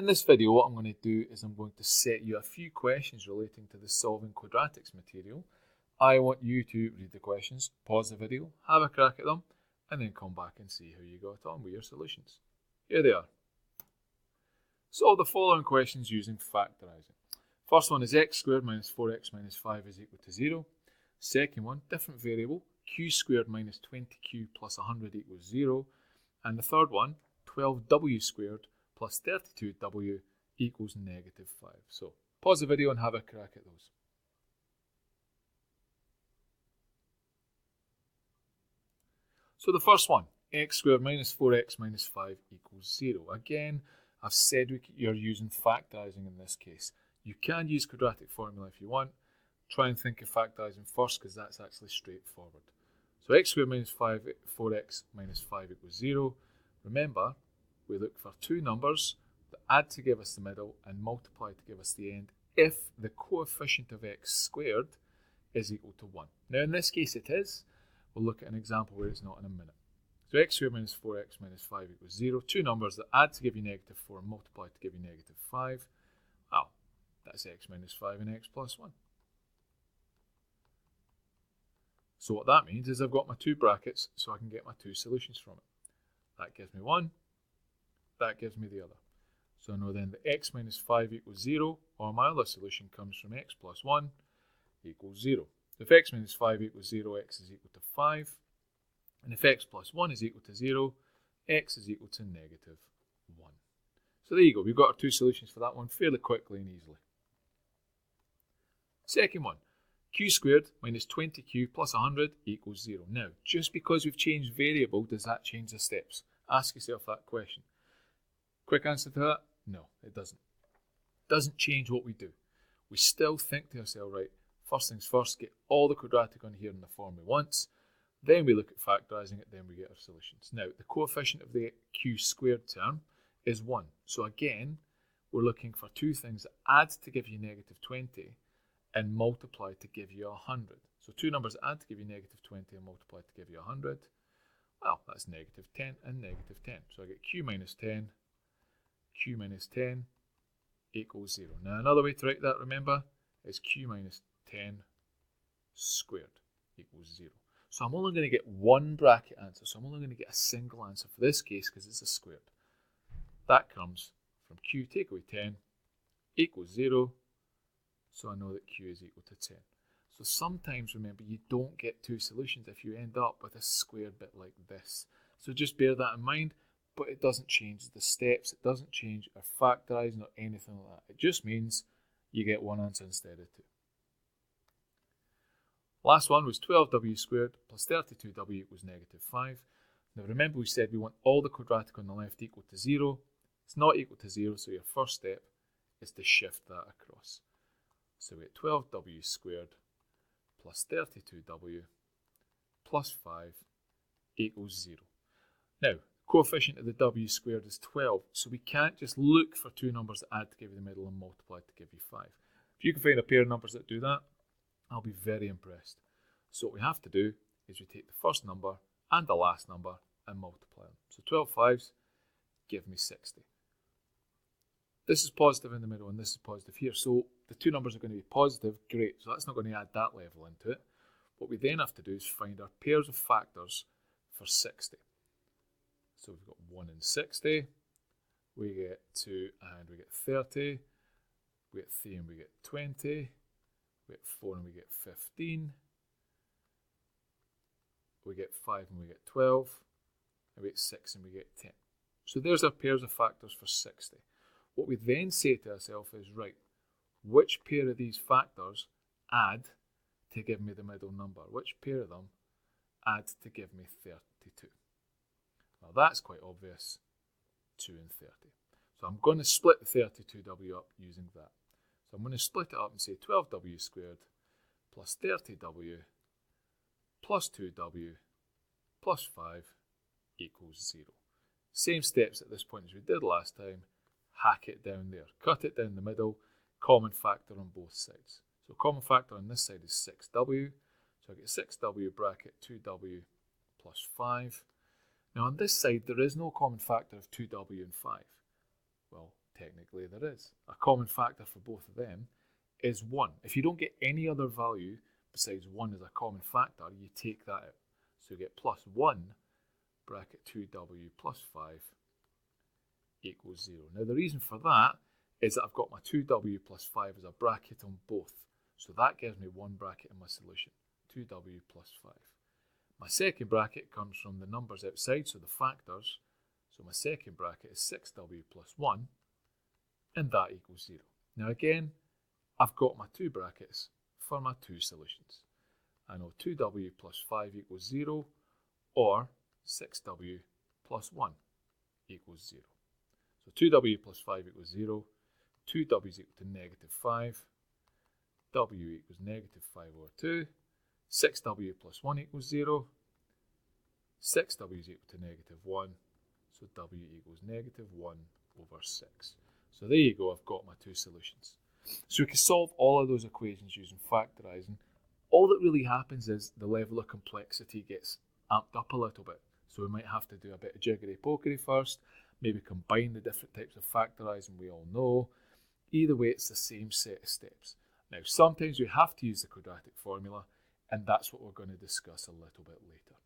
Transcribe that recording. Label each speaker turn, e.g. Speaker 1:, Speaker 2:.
Speaker 1: In this video, what I'm going to do is I'm going to set you a few questions relating to the solving quadratics material. I want you to read the questions, pause the video, have a crack at them, and then come back and see how you got on with your solutions. Here they are. Solve the following questions using factorising. First one is x squared minus 4x minus 5 is equal to 0. Second one, different variable, q squared minus 20q plus 100 equals 0. And the third one, 12w squared plus 32w equals negative 5. So pause the video and have a crack at those. So the first one, x squared minus 4x minus 5 equals 0. Again, I've said you're using factorising in this case. You can use quadratic formula if you want. Try and think of factorising first because that's actually straightforward. So x squared minus 4x minus 5 equals 0. Remember, we look for two numbers that add to give us the middle and multiply to give us the end if the coefficient of x squared is equal to 1. Now in this case it is. We'll look at an example where it's not in a minute. So x squared minus 4x minus 5 equals 0. Two numbers that add to give you negative 4 and multiply to give you negative 5. Oh, that's x minus 5 and x plus 1. So what that means is I've got my two brackets so I can get my two solutions from it. That gives me one, that gives me the other. So I know then that x minus 5 equals 0, or my other solution comes from x plus 1 equals 0. So if x minus 5 equals 0, x is equal to 5. And if x plus 1 is equal to 0, x is equal to negative 1. So there you go, we've got our two solutions for that one fairly quickly and easily. Second one, q squared minus 20q plus 100 equals 0. Now, just because we've changed variable, does that change the steps? Ask yourself that question. Quick answer to that, no, it doesn't. It doesn't change what we do. We still think to ourselves, right, first things first, get all the quadratic on here in the form we want. Then we look at factorising it, then we get our solutions. Now, the coefficient of the q squared term is 1. So again, we're looking for two things that add to give you negative 20 and multiply to give you 100. So two numbers that add to give you negative 20 and multiply to give you 100. Well, that's negative 10 and negative 10. So I get q minus 10 equals 0. Now another way to write that, remember, is q minus 10 squared equals 0. So I'm only going to get one bracket answer. So I'm only going to get a single answer for this case because it's a squared. That comes from q take away 10 equals 0. So I know that q is equal to 10. So sometimes, remember, you don't get two solutions if you end up with a squared bit like this. So just bear that in mind, but it doesn't change the steps. It doesn't change our factorising or anything like that. It just means you get one answer instead of two. Last one was 12w squared plus 32w equals negative 5. Now remember we said we want all the quadratic on the left equal to 0. It's not equal to 0, so your first step is to shift that across. So we get 12w squared plus 32w plus 5 equals 0. Now, coefficient of the w squared is 12, so we can't just look for two numbers that add to give you the middle and multiply to give you 5. If you can find a pair of numbers that do that, I'll be very impressed. So what we have to do is we take the first number and the last number and multiply them. So 12 fives give me 60. This is positive in the middle and this is positive here. So the two numbers are going to be positive. Great. So that's not going to add that level into it. What we then have to do is find our pairs of factors for 60. So we've got 1 and 60. We get 2 and we get 30. We get 3 and we get 20. We get 4 and we get 15. We get 5 and we get 12. And we get 6 and we get 10. So there's our pairs of factors for 60. What we then say to ourselves is, right, which pair of these factors add to give me the middle number? Which pair of them add to give me 32? Well, that's quite obvious, 2 and 30. So I'm going to split the 32w up using that. So I'm going to split it up and say 12w squared plus 30w plus 2w plus 5 equals 0. Same steps at this point as we did last time. Hack it down there. Cut it down the middle. Common factor on both sides. So common factor on this side is 6w. So I get 6w bracket 2w plus 5. Now on this side there is no common factor of 2w and 5. Well, technically there is. A common factor for both of them is 1. If you don't get any other value besides 1 as a common factor, you take that out. So you get plus 1 bracket 2w plus 5 equals 0. Now the reason for that is that I've got my 2w plus 5 as a bracket on both. So that gives me one bracket in my solution, 2w plus 5. My second bracket comes from the numbers outside, so the factors. So my second bracket is 6w plus 1, and that equals 0. Now again, I've got my two brackets for my two solutions. I know 2w plus 5 equals 0, or 6w plus 1 equals 0. So 2w plus 5 equals 0, 2w is equal to negative 5, w equals negative 5 over 2, 6w plus 1 equals 0, 6w is equal to negative 1, so w equals negative 1 over 6. So there you go, I've got my two solutions. So we can solve all of those equations using factorising. All that really happens is the level of complexity gets amped up a little bit. So we might have to do a bit of jiggery-pokery first, maybe combine the different types of factorising we all know. Either way, it's the same set of steps. Now, sometimes we have to use the quadratic formula, and that's what we're going to discuss a little bit later.